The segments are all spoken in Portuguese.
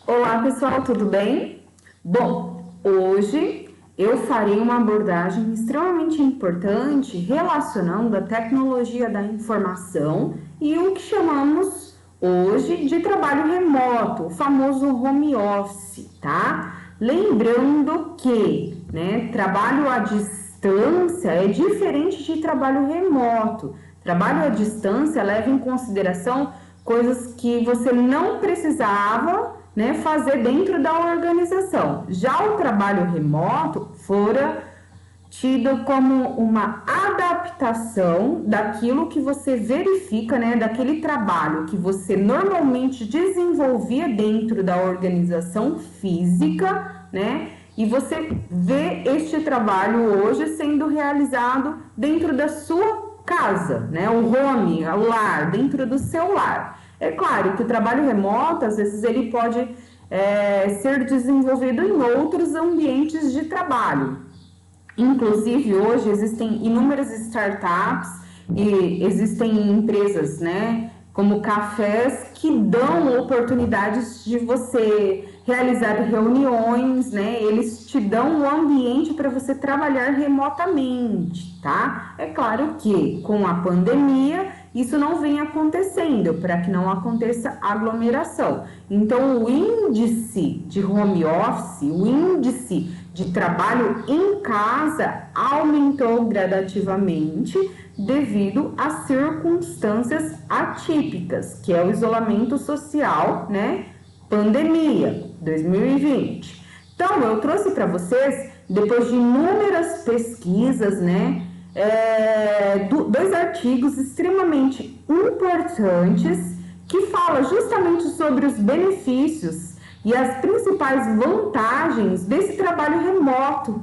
Olá pessoal, tudo bem? Bom, hoje eu farei uma abordagem extremamente importante relacionando a tecnologia da informação e o que chamamos hoje de trabalho remoto, o famoso home office, tá? Lembrando que, trabalho à distância é diferente de trabalho remoto. Trabalho à distância leva em consideração coisas que você não precisava, fazer dentro da organização. Já o trabalho remoto fora tido como uma adaptação daquilo que você verifica, daquele trabalho que você normalmente desenvolvia dentro da organização física, e você vê este trabalho hoje sendo realizado dentro da sua casa, o home, o lar, dentro do seu lar. É claro que o trabalho remoto, às vezes, ele pode ser desenvolvido em outros ambientes de trabalho. Inclusive, hoje existem inúmeras startups e existem empresas, como cafés, que dão oportunidades de você realizar reuniões, Eles te dão um ambiente para você trabalhar remotamente, tá? É claro que com a pandemia isso não vem acontecendo, para que não aconteça aglomeração. Então, o índice de home office, o índice de trabalho em casa aumentou gradativamente devido às circunstâncias atípicas, que é o isolamento social, Pandemia 2020. Então, eu trouxe para vocês, depois de inúmeras pesquisas, dois artigos extremamente importantes que falam justamente sobre os benefícios e as principais vantagens desse trabalho remoto,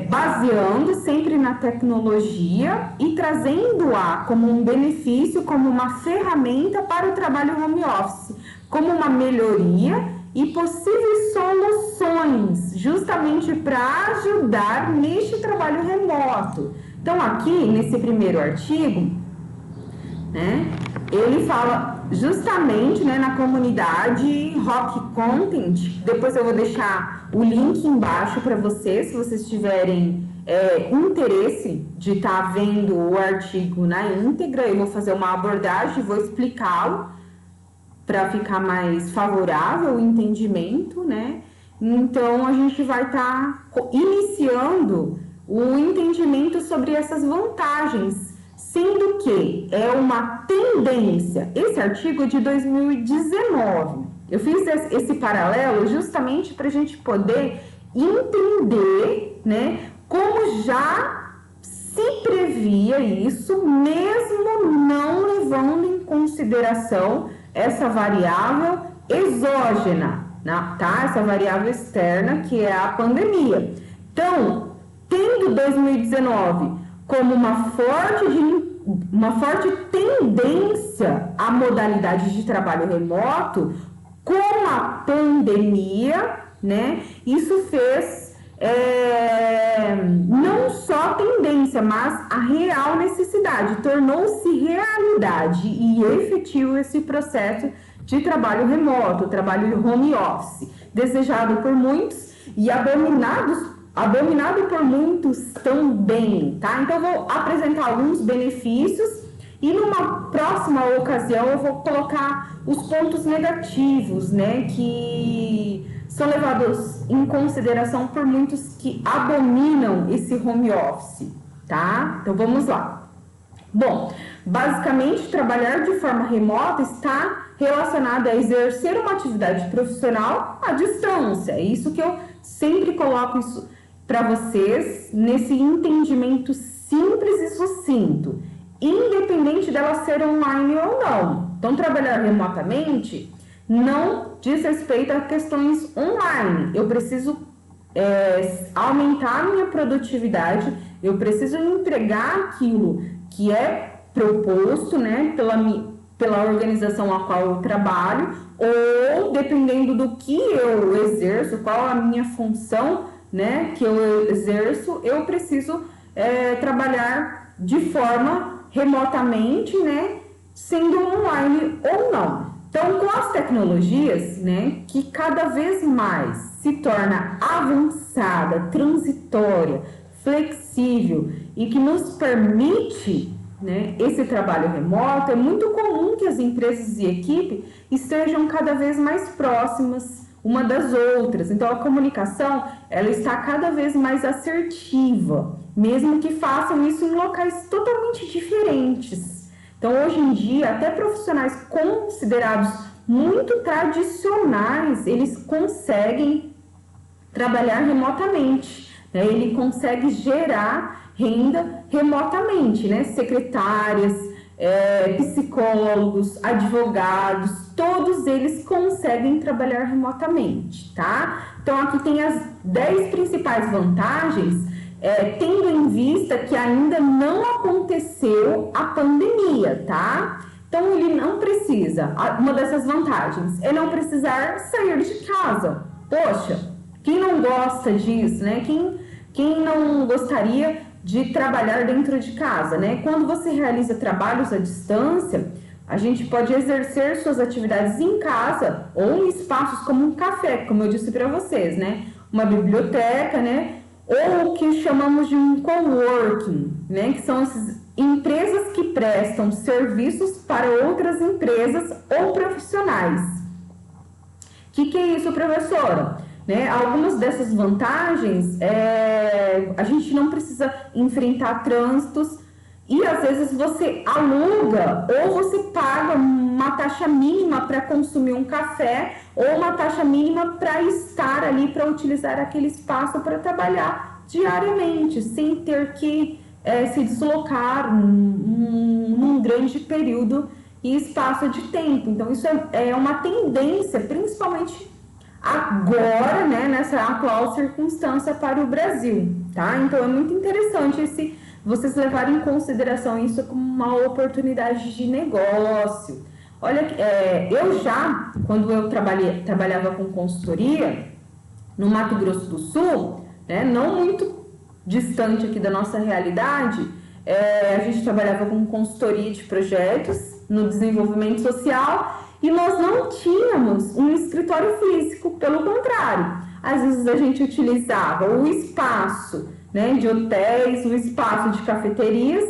baseando sempre na tecnologia e trazendo-a como um benefício, como uma ferramenta para o trabalho home office, como uma melhoria e possíveis soluções, justamente para ajudar neste trabalho remoto. Então, aqui nesse primeiro artigo, ele fala justamente na comunidade Rock Content. Depois eu vou deixar o link embaixo para vocês, se vocês tiverem interesse de estar vendo o artigo na íntegra. Eu vou fazer uma abordagem, vou explicá-lo para ficar mais favorável o entendimento, Então, a gente vai estar iniciando o entendimento sobre essas vantagens, sendo que é uma tendência. Esse artigo é de 2019. Eu fiz esse paralelo justamente para a gente poder entender, como já se previa isso, mesmo não levando em consideração essa variável exógena, tá? Essa variável externa, que é a pandemia. Então, tendo 2019 como uma forte tendência à modalidade de trabalho remoto, com a pandemia, isso fez não só tendência, mas a real necessidade, tornou-se realidade e efetivo esse processo de trabalho remoto, trabalho de home office, desejado por muitos e abominado por muitos também, tá? Então, eu vou apresentar alguns benefícios e numa próxima ocasião eu vou colocar os pontos negativos, que são levados em consideração por muitos que abominam esse home office, tá? Então, vamos lá. Bom, basicamente, trabalhar de forma remota está relacionado a exercer uma atividade profissional à distância. É isso que eu sempre coloco isso para vocês, nesse entendimento simples e sucinto, independente dela ser online ou não. Então, trabalhar remotamente não diz respeito a questões online. Eu preciso aumentar a minha produtividade, eu preciso entregar aquilo que é proposto, pela organização a qual eu trabalho, ou dependendo do que eu exerço, qual a minha função, que eu exerço, eu preciso trabalhar de forma remotamente, sendo online ou não. Então, com as tecnologias, né, que cada vez mais se torna avançada, transitória, flexível e que nos permite, né, esse trabalho remoto, é muito comum que as empresas e equipe estejam cada vez mais próximas uma das outras. Então, a comunicação, ela está cada vez mais assertiva, mesmo que façam isso em locais totalmente diferentes. Então, hoje em dia, até profissionais considerados muito tradicionais, eles conseguem trabalhar remotamente, né? Ele consegue gerar renda remotamente, né? Secretárias, psicólogos, advogados, todos eles conseguem trabalhar remotamente, tá? Então, aqui tem as 10 principais vantagens, tendo em vista que ainda não aconteceu a pandemia, tá? Então, ele não precisa, uma dessas vantagens é não precisar sair de casa. Poxa, quem não gosta disso, né? Quem não gostaria de trabalhar dentro de casa, né? Quando você realiza trabalhos à distância, a gente pode exercer suas atividades em casa ou em espaços como um café, como eu disse para vocês, né? Uma biblioteca, né? Ou o que chamamos de um coworking, né? Que são essas empresas que prestam serviços para outras empresas ou profissionais. O que é isso, professora? Né? Algumas dessas vantagens, a gente não precisa enfrentar trânsitos e às vezes você aluga ou você paga uma taxa mínima para consumir um café ou uma taxa mínima para estar ali, para utilizar aquele espaço para trabalhar diariamente, sem ter que se deslocar num grande período e espaço de tempo. Então, isso é uma tendência, principalmente agora, né, nessa atual circunstância para o Brasil, tá? Então, é muito interessante vocês levarem em consideração isso como uma oportunidade de negócio. Olha, eu já, quando eu trabalhava com consultoria no Mato Grosso do Sul, né, não muito distante aqui da nossa realidade, a gente trabalhava com consultoria de projetos no desenvolvimento social e nós não tínhamos um escritório físico, pelo contrário, às vezes a gente utilizava o espaço, né, de hotéis, o espaço de cafeterias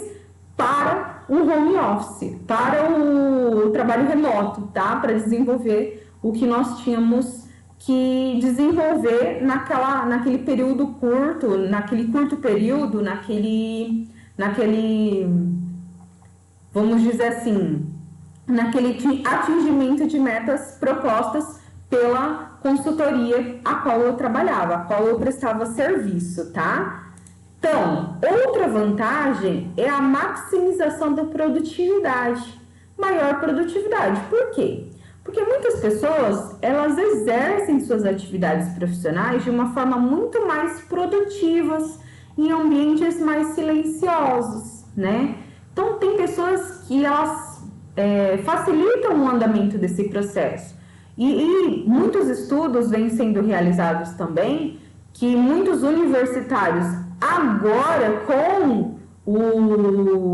para o home office, para o trabalho remoto, tá? Para desenvolver o que nós tínhamos que desenvolver naquele período curto, naquele curto período, naquele, vamos dizer assim, naquele atingimento de metas propostas pela consultoria a qual eu trabalhava, a qual eu prestava serviço, tá? Então, outra vantagem é a maximização da produtividade, maior produtividade. Por quê? Porque muitas pessoas, elas exercem suas atividades profissionais de uma forma muito mais produtivas, em ambientes mais silenciosos, né? Então, tem pessoas que elas facilitam o andamento desse processo. E muitos estudos vêm sendo realizados também, que muitos universitários, agora com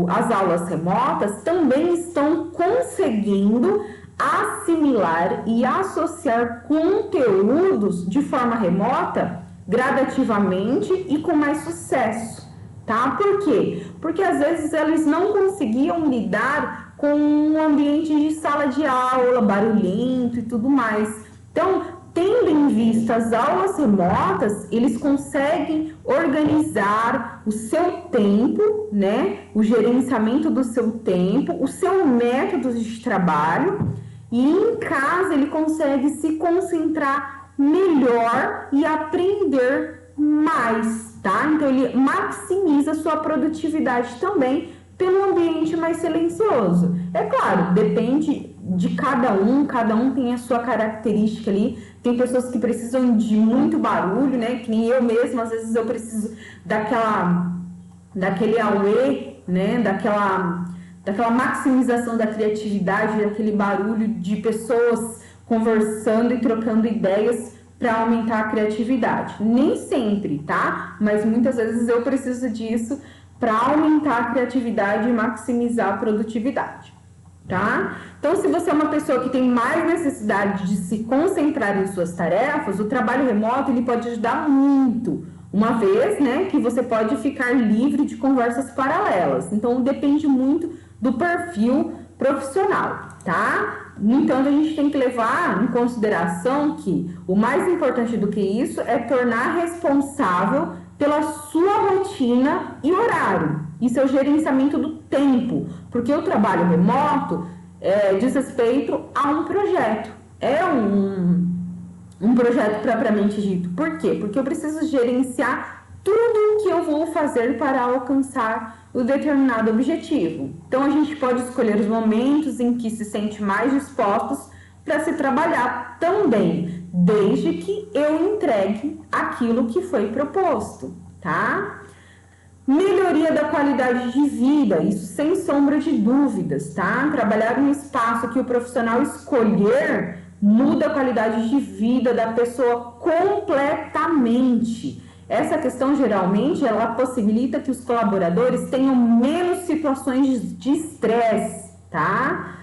as aulas remotas, também estão conseguindo assimilar e associar conteúdos de forma remota gradativamente e com mais sucesso, tá? Por quê? Porque às vezes eles não conseguiam lidar com um ambiente de sala de aula, barulhento e tudo mais. Então, tendo em vista as aulas remotas, eles conseguem organizar o seu tempo, né? O gerenciamento do seu tempo, o seu método de trabalho, e em casa ele consegue se concentrar melhor e aprender mais, tá? Então, ele maximiza sua produtividade também pelo ambiente mais silencioso. É claro, depende de cada um tem a sua característica ali. Tem pessoas que precisam de muito barulho, né? Que nem eu mesma, às vezes eu preciso daquele auê, né? Daquela maximização da criatividade, daquele barulho de pessoas conversando e trocando ideias para aumentar a criatividade. Nem sempre, tá? Mas muitas vezes eu preciso disso para aumentar a criatividade e maximizar a produtividade. tá? Então, se você é uma pessoa que tem mais necessidade de se concentrar em suas tarefas, o trabalho remoto ele pode ajudar muito, uma vez, né, que você pode ficar livre de conversas paralelas. Então, depende muito do perfil profissional, tá? No entanto, a gente tem que levar em consideração que o mais importante do que isso é tornar responsável pela sua rotina e horário e seu gerenciamento do tempo, porque o trabalho remoto diz respeito a um projeto, é um projeto propriamente dito. Por quê? Porque eu preciso gerenciar tudo o que eu vou fazer para alcançar o determinado objetivo. Então, a gente pode escolher os momentos em que se sente mais dispostos para se trabalhar também, desde que eu entregue aquilo que foi proposto, tá? Melhoria da qualidade de vida, isso sem sombra de dúvidas, tá? Trabalhar em um espaço que o profissional escolher muda a qualidade de vida da pessoa completamente. Essa questão, geralmente, ela possibilita que os colaboradores tenham menos situações de estresse, tá?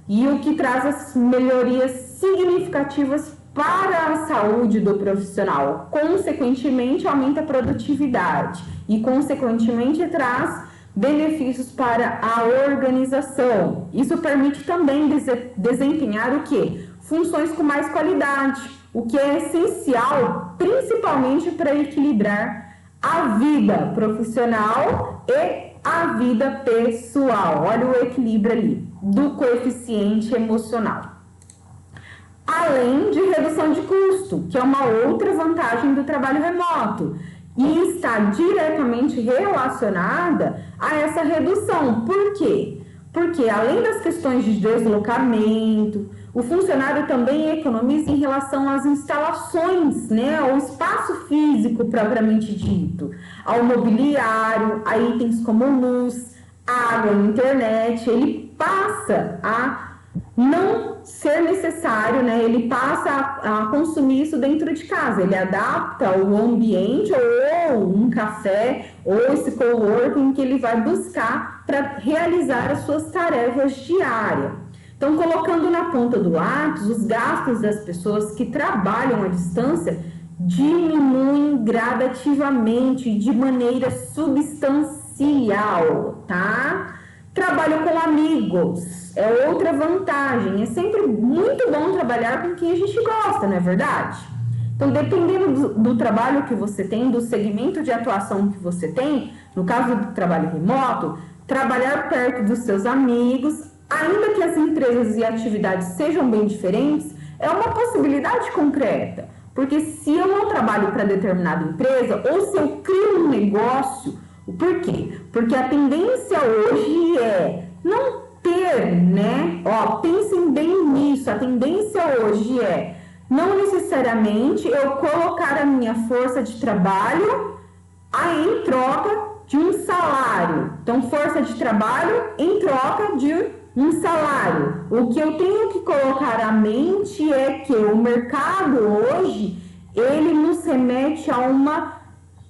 E o que traz as melhorias significativas para a saúde do profissional. Consequentemente, aumenta a produtividade e, consequentemente, traz benefícios para a organização. Isso permite também desempenhar o quê? Funções com mais qualidade, o que é essencial, principalmente para equilibrar a vida profissional e a vida pessoal. Olha o equilíbrio ali do coeficiente emocional. Além de redução de custo, que é uma outra vantagem do trabalho remoto, e está diretamente relacionada a essa redução. Por quê? Porque além das questões de deslocamento, o funcionário também economiza em relação às instalações, né, ao espaço físico propriamente dito, ao mobiliário, a itens como luz, água, internet. Ele passa a não ser necessário, né? Ele passa a consumir isso dentro de casa. Ele adapta o ambiente ou um café ou esse coworking que ele vai buscar para realizar as suas tarefas diárias. Então, colocando na ponta do lápis, os gastos das pessoas que trabalham à distância diminuem gradativamente, de maneira substancial, tá? Trabalho com amigos é outra vantagem. É sempre muito bom trabalhar com quem a gente gosta, não é verdade? Então, dependendo do trabalho que você tem, do segmento de atuação que você tem, no caso do trabalho remoto, trabalhar perto dos seus amigos, ainda que as empresas e atividades sejam bem diferentes, é uma possibilidade concreta. Porque se eu não trabalho para determinada empresa, ou se eu crio um negócio, por quê? Porque a tendência hoje é não ter, né? Ó, pensem bem nisso. A tendência hoje é não necessariamente eu colocar a minha força de trabalho aí em troca de um salário. Então, força de trabalho em troca de um salário. O que eu tenho que colocar à mente é que o mercado hoje, ele nos remete a uma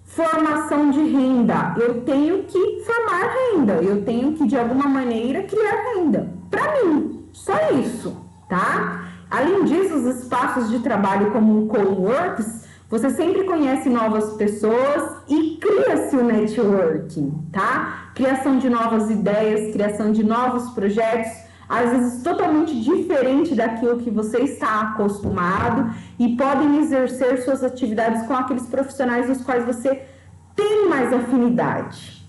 formação de renda. Eu tenho que formar renda, eu tenho que de alguma maneira criar renda para mim, só isso, tá? Além disso, os espaços de trabalho como o coworks, você sempre conhece novas pessoas e cria-se o networking, tá? Criação de novas ideias, criação de novos projetos, às vezes totalmente diferente daquilo que você está acostumado, e podem exercer suas atividades com aqueles profissionais dos quais você tem mais afinidade.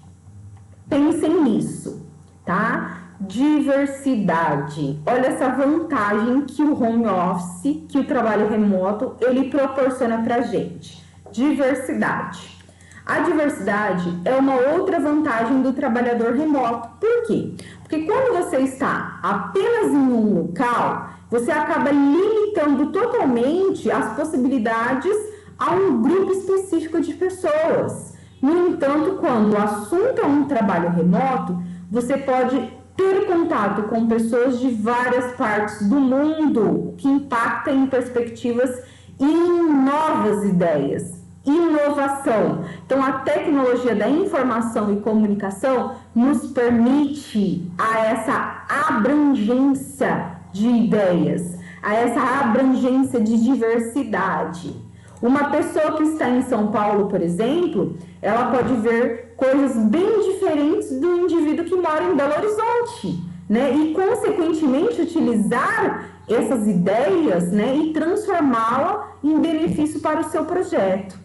Pensem nisso, tá? Diversidade. Olha essa vantagem que o home office, que o trabalho remoto, ele proporciona pra gente. Diversidade. A diversidade é uma outra vantagem do trabalhador remoto. Por quê? Porque quando você está apenas em um local, você acaba limitando totalmente as possibilidades a um grupo específico de pessoas. No entanto, quando o assunto é um trabalho remoto, você pode ter contato com pessoas de várias partes do mundo, o que impacta em perspectivas e em novas ideias. Inovação. Então, a tecnologia da informação e comunicação nos permite a essa abrangência de ideias, a essa abrangência de diversidade. Uma pessoa que está em São Paulo, por exemplo, ela pode ver coisas bem diferentes do indivíduo que mora em Belo Horizonte, né? E, consequentemente, utilizar essas ideias, né, e transformá-la em benefício para o seu projeto.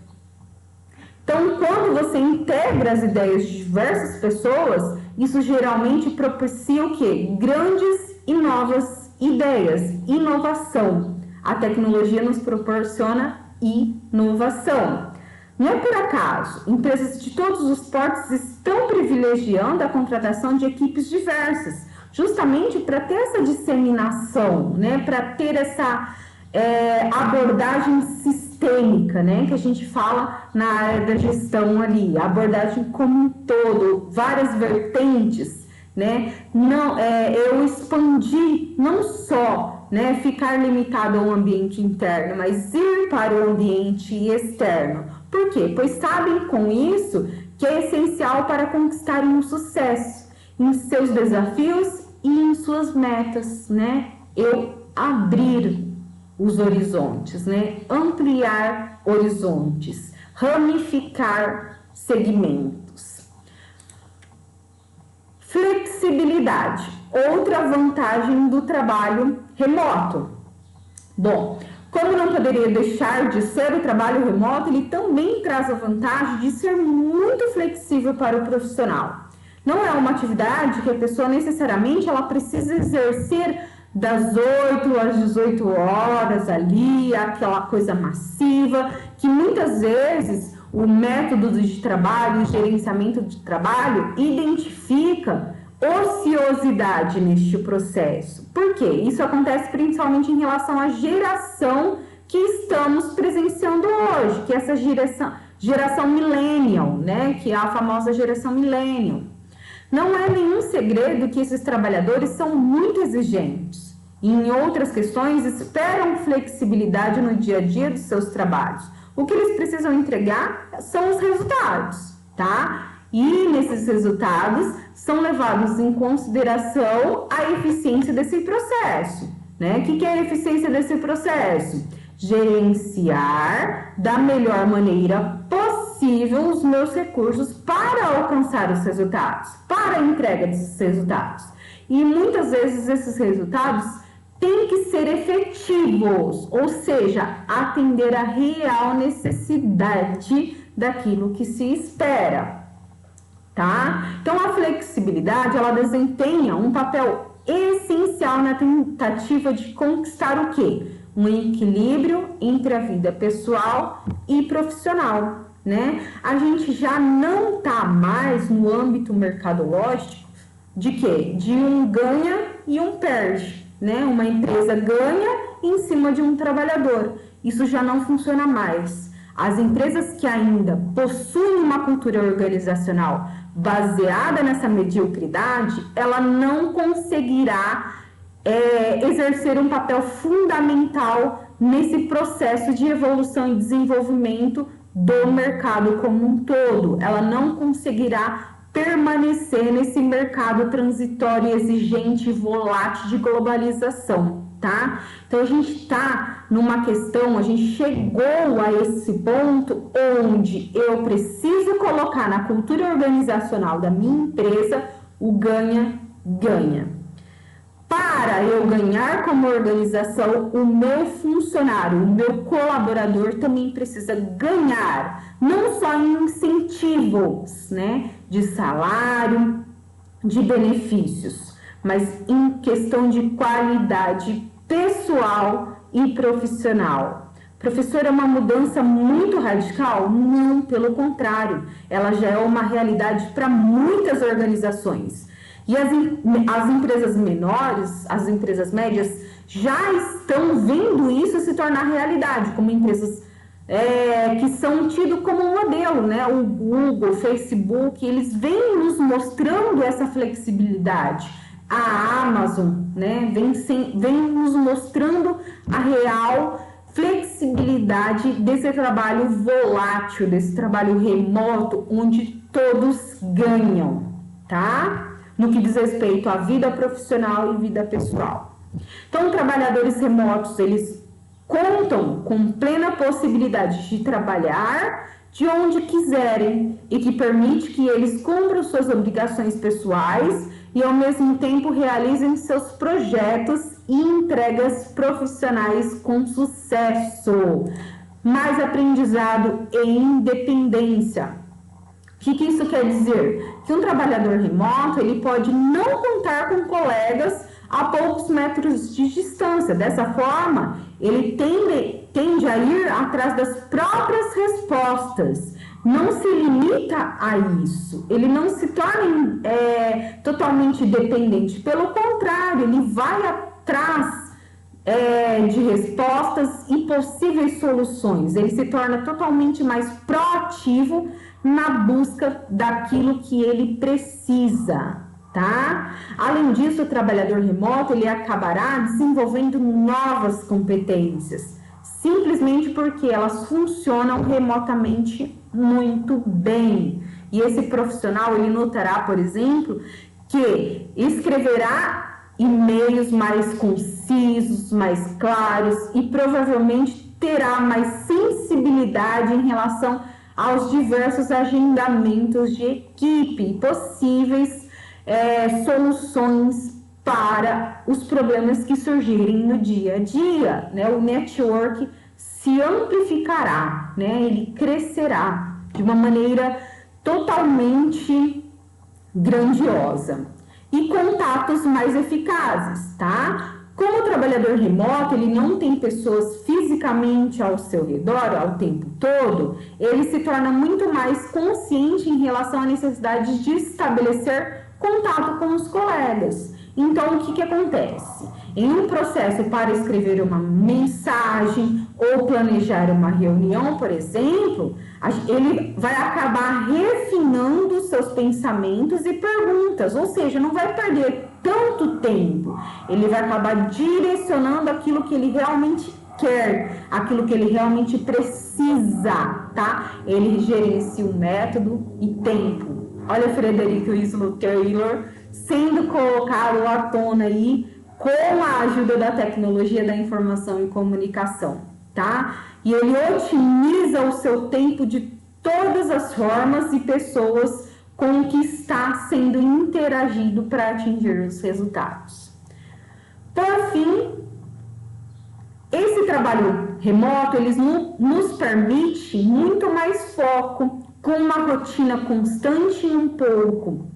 Então, quando você integra as ideias de diversas pessoas, isso geralmente propicia o quê? Grandes e novas ideias, inovação. A tecnologia nos proporciona inovação. Não é por acaso, empresas de todos os portos estão privilegiando a contratação de equipes diversas, justamente para ter essa disseminação, né? Para ter essa abordagem sistêmica, né? Que a gente fala na área da gestão ali, a abordagem como um todo, várias vertentes, né? Não, eu expandi não só, né, ficar limitado a um ambiente interno, mas ir para o ambiente externo. Por quê? Pois sabem com isso que é essencial para conquistarem um sucesso em seus desafios e em suas metas, né? Eu abrir os horizontes, né? Ampliar horizontes, ramificar segmentos. Flexibilidade, outra vantagem do trabalho remoto. Bom, como não poderia deixar de ser o trabalho remoto, ele também traz a vantagem de ser muito flexível para o profissional. Não é uma atividade que a pessoa necessariamente ela precisa exercer das 8 às 18 horas ali, aquela coisa massiva, que muitas vezes o método de trabalho, o gerenciamento de trabalho, identifica ociosidade neste processo. Por quê? Isso acontece principalmente em relação à geração que estamos presenciando hoje, que é essa geração millennial, né? Que é a famosa geração millennial. Não é nenhum segredo que esses trabalhadores são muito exigentes. E em outras questões, esperam flexibilidade no dia a dia dos seus trabalhos. O que eles precisam entregar são os resultados, tá? E nesses resultados são levados em consideração a eficiência desse processo, né? O que é a eficiência desse processo? Gerenciar da melhor maneira possível os meus recursos para alcançar os resultados, para a entrega desses resultados. E muitas vezes esses resultados têm que ser efetivos, ou seja, atender à real necessidade daquilo que se espera, tá? Então a flexibilidade, ela desempenha um papel essencial na tentativa de conquistar o quê? Um equilíbrio entre a vida pessoal e profissional, né? A gente já não tá mais no âmbito mercadológico de quê? De um ganha e um perde, né? Uma empresa ganha em cima de um trabalhador. Isso já não funciona mais. As empresas que ainda possuem uma cultura organizacional baseada nessa mediocridade, ela não conseguirá exercer um papel fundamental nesse processo de evolução e desenvolvimento do mercado como um todo. Ela não conseguirá permanecer nesse mercado transitório, exigente e volátil de globalização, tá? Então a gente está numa questão, a gente chegou a esse ponto onde eu preciso colocar na cultura organizacional da minha empresa o ganha-ganha. Para eu ganhar como organização, o meu funcionário, o meu colaborador também precisa ganhar, não só em incentivos, né, de salário, de benefícios, mas em questão de qualidade pessoal e profissional. Professor, é uma mudança muito radical? Não, pelo contrário, ela já é uma realidade para muitas organizações. E as empresas menores, as empresas médias, já estão vendo isso se tornar realidade, como empresas que são tidas como um modelo, né? O Google, o Facebook, eles vêm nos mostrando essa flexibilidade. A Amazon, né? Vem nos mostrando a real flexibilidade desse trabalho volátil, desse trabalho remoto, onde todos ganham. tá? No que diz respeito à vida profissional e vida pessoal. Então, trabalhadores remotos, eles contam com plena possibilidade de trabalhar de onde quiserem e que permite que eles cumpram suas obrigações pessoais e ao mesmo tempo realizem seus projetos e entregas profissionais com sucesso. Mais aprendizado e independência. O que isso quer dizer? Que um trabalhador remoto, ele pode não contar com colegas a poucos metros de distância. Dessa forma, ele tende a ir atrás das próprias respostas. Não se limita a isso. Ele não se torna totalmente dependente. Pelo contrário, ele vai atrás de respostas e possíveis soluções. Ele se torna totalmente mais proativo na busca daquilo que ele precisa, tá? Além disso, o trabalhador remoto, ele acabará desenvolvendo novas competências, simplesmente porque elas funcionam remotamente muito bem. E esse profissional, ele notará, por exemplo, que escreverá e-mails mais concisos, mais claros e provavelmente terá mais sensibilidade em relação aos diversos agendamentos de equipe e possíveis soluções para os problemas que surgirem no dia a dia, né? O network se amplificará, né? Ele crescerá de uma maneira totalmente grandiosa. E contatos mais eficazes, tá? Como o trabalhador remoto, ele não tem pessoas fisicamente ao seu redor ao tempo todo, ele se torna muito mais consciente em relação à necessidade de estabelecer contato com os colegas. Então, o que acontece? Em um processo para escrever uma mensagem ou planejar uma reunião, por exemplo, ele vai acabar refinando seus pensamentos e perguntas, ou seja, não vai perder tanto tempo. Ele vai acabar direcionando aquilo que ele realmente quer, aquilo que ele realmente precisa, tá? Ele gerencia o método e tempo. Olha Frederick Winslow Taylor sendo colocado à tona aí com a ajuda da tecnologia da informação e comunicação, tá? E ele otimiza o seu tempo de todas as formas e pessoas com que está sendo interagido para atingir os resultados. Por fim, esse trabalho remoto, ele nos permite muito mais foco, com uma rotina constante e um pouco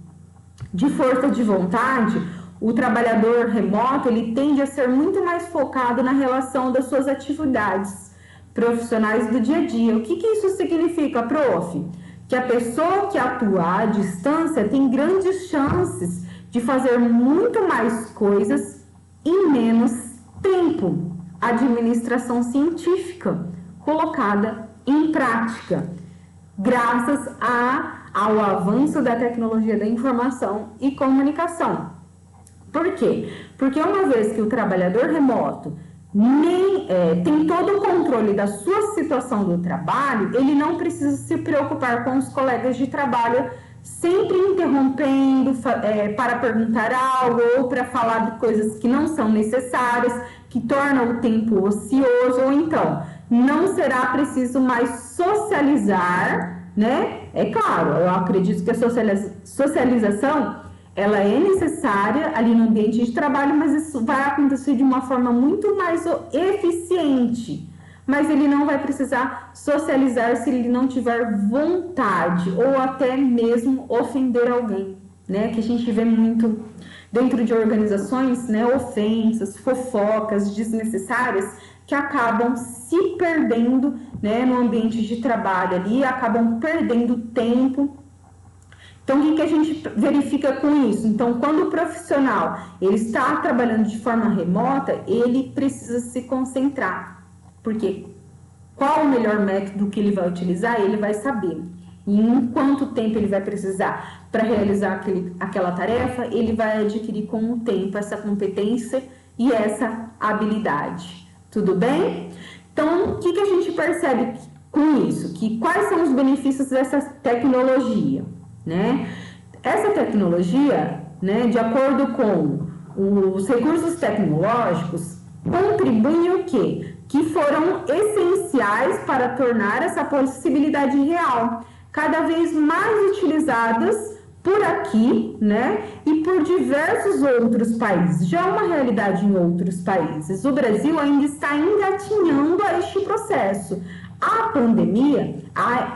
de força de vontade. O trabalhador remoto, ele tende a ser muito mais focado na relação das suas atividades profissionais do dia a dia. O que isso significa, prof? Que a pessoa que atua à distância tem grandes chances de fazer muito mais coisas em menos tempo. Administração científica colocada em prática, graças ao avanço da tecnologia da informação e comunicação. Por quê? Porque uma vez que o trabalhador remoto tem todo o controle da sua situação do trabalho, ele não precisa se preocupar com os colegas de trabalho sempre interrompendo para perguntar algo ou para falar de coisas que não são necessárias, que tornam o tempo ocioso, ou então não será preciso mais socializar, né? É claro, eu acredito que a socialização ela é necessária ali no ambiente de trabalho, mas isso vai acontecer de uma forma muito mais eficiente. Mas ele não vai precisar socializar se ele não tiver vontade, ou até mesmo ofender alguém, né? Que a gente vê muito dentro de organizações, né? Ofensas, fofocas desnecessárias que acabam se perdendo, né? No ambiente de trabalho ali, acabam perdendo tempo. Então, o que a gente verifica com isso? Então, quando o profissional ele está trabalhando de forma remota, ele precisa se concentrar. Porque qual o melhor método que ele vai utilizar, ele vai saber. E em quanto tempo ele vai precisar para realizar aquela tarefa, ele vai adquirir com o tempo essa competência e essa habilidade. Tudo bem? Então, o que a gente percebe com isso? Que quais são os benefícios dessa tecnologia, né? Essa tecnologia, né, de acordo com os recursos tecnológicos, contribuem o quê? Que foram essenciais para tornar essa possibilidade real, cada vez mais utilizadas por aqui, né, e por diversos outros países. Já é uma realidade em outros países. O Brasil ainda está engatinhando a este processo. A pandemia,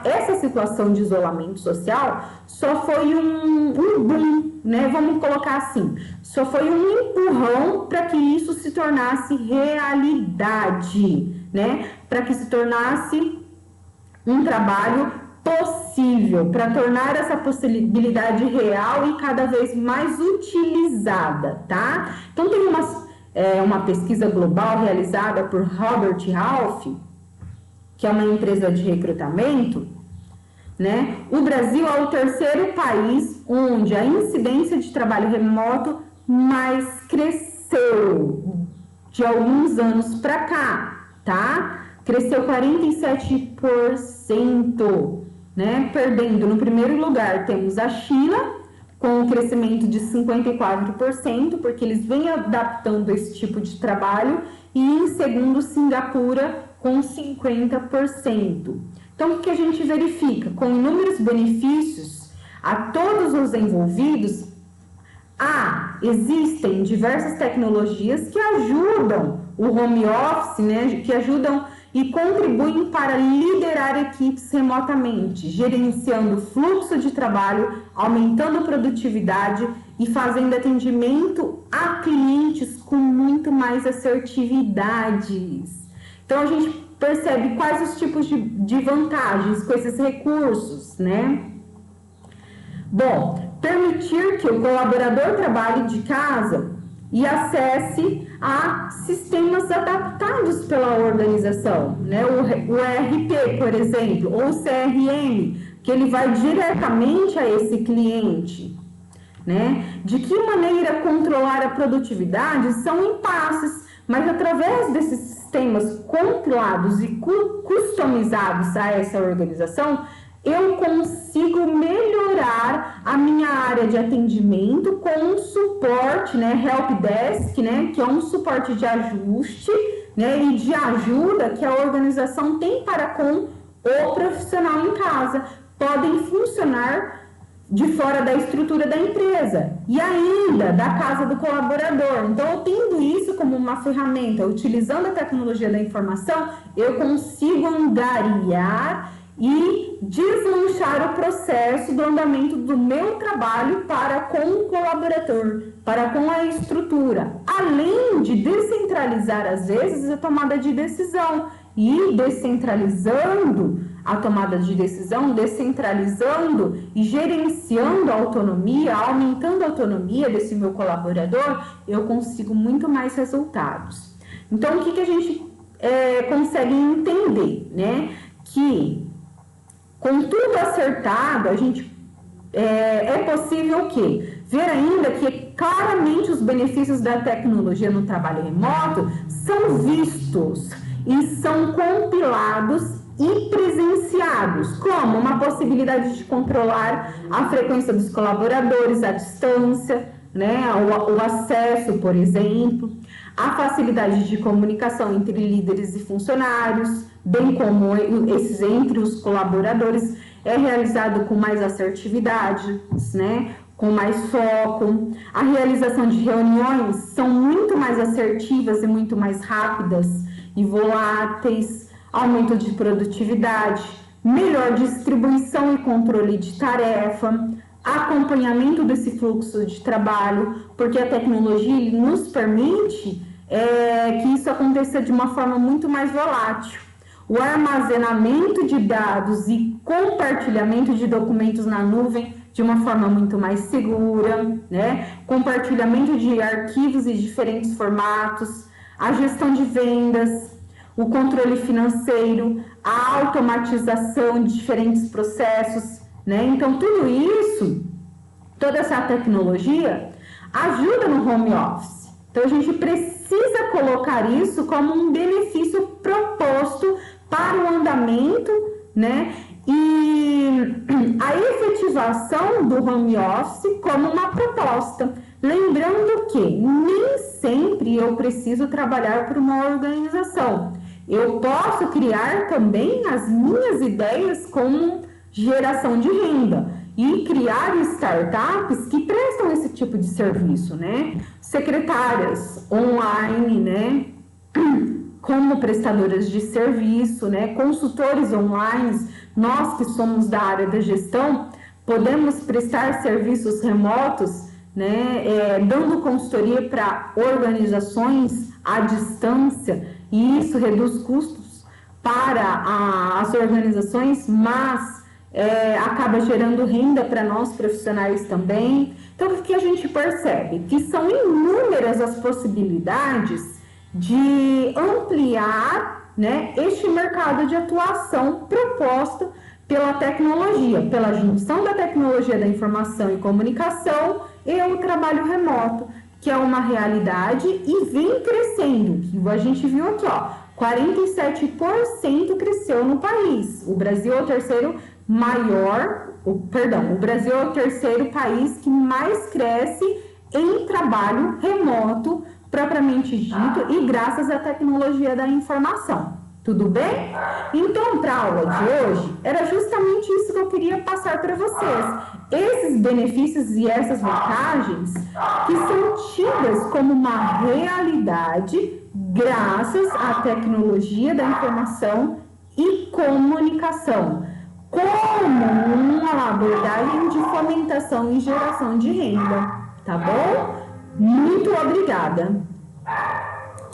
essa situação de isolamento social, só foi um boom, né? Vamos colocar assim, só foi um empurrão para que isso se tornasse realidade, né? Para que se tornasse um trabalho possível, para tornar essa possibilidade real e cada vez mais utilizada, tá? Então tem uma pesquisa global realizada por Robert Half, que é uma empresa de recrutamento, né? O Brasil é o terceiro país onde a incidência de trabalho remoto mais cresceu de alguns anos para cá, tá? Cresceu 47%, né? Perdendo no primeiro lugar temos a China com um crescimento de 54%, porque eles vêm adaptando esse tipo de trabalho, e em segundo, Singapura com 50%. Então, o que a gente verifica? Com inúmeros benefícios a todos os envolvidos, existem diversas tecnologias que ajudam o home office, né, que ajudam e contribuem para liderar equipes remotamente, gerenciando o fluxo de trabalho, aumentando a produtividade e fazendo atendimento a clientes com muito mais assertividades. Então, a gente percebe quais os tipos de vantagens com esses recursos, né? Bom, permitir que o colaborador trabalhe de casa e acesse a sistemas adaptados pela organização, né? O ERP, por exemplo, ou o CRM, que ele vai diretamente a esse cliente, né? De que maneira controlar a produtividade são impasses, mas através desses sistemas controlados e customizados a essa organização, eu consigo melhorar a minha área de atendimento com um suporte, né, help desk, né, que é um suporte de ajuste, né, e de ajuda que a organização tem para com o profissional em casa. Podem funcionar de fora da estrutura da empresa e ainda da casa do colaborador. Então, eu tendo isso como uma ferramenta, utilizando a tecnologia da informação, eu consigo angariar e deslanchar o processo do andamento do meu trabalho para com o colaborador, para com a estrutura, além de descentralizar, às vezes, a tomada de decisão e descentralizando a tomada de decisão, descentralizando e gerenciando a autonomia, aumentando a autonomia desse meu colaborador, eu consigo muito mais resultados. Então, o que a gente consegue entender, né? Que com tudo acertado, a gente é possível o quê? Ver ainda que claramente os benefícios da tecnologia no trabalho remoto são vistos e são compilados e presenciados, como uma possibilidade de controlar a frequência dos colaboradores à distância, né, o acesso, por exemplo, a facilidade de comunicação entre líderes e funcionários, bem como esses entre os colaboradores, é realizado com mais assertividade, né, com mais foco. A realização de reuniões são muito mais assertivas e muito mais rápidas e voláteis, aumento de produtividade, melhor distribuição e controle de tarefa, acompanhamento desse fluxo de trabalho, porque a tecnologia nos permite que isso aconteça de uma forma muito mais volátil. O armazenamento de dados e compartilhamento de documentos na nuvem de uma forma muito mais segura, né? Compartilhamento de arquivos em diferentes formatos, a gestão de vendas, o controle financeiro, a automatização de diferentes processos, né? Então, tudo isso, toda essa tecnologia ajuda no home office. Então, a gente precisa colocar isso como um benefício proposto para o andamento, né? e a efetivação do home office como uma proposta. Lembrando que nem sempre eu preciso trabalhar para uma organização. Eu posso criar também as minhas ideias como geração de renda e criar startups que prestam esse tipo de serviço, né? Secretárias online, né? Como prestadoras de serviço, né? Consultores online, nós que somos da área da gestão, podemos prestar serviços remotos, né? Dando consultoria para organizações à distância, e isso reduz custos para as organizações, mas acaba gerando renda para nós profissionais também. Então, o que a gente percebe? Que são inúmeras as possibilidades de ampliar, né, este mercado de atuação proposto pela tecnologia, pela junção da tecnologia da informação e comunicação e o trabalho remoto, que é uma realidade e vem crescendo. A gente viu aqui, ó, 47% cresceu no país. O Brasil é o terceiro o Brasil é o terceiro país que mais cresce em trabalho remoto, propriamente dito, e graças à tecnologia da informação. Tudo bem? Então, para a aula de hoje, era justamente isso que eu queria passar para vocês. Esses benefícios e essas vantagens que são tidas como uma realidade graças à tecnologia da informação e comunicação, como uma abordagem de fomentação e geração de renda. Tá bom? Muito obrigada!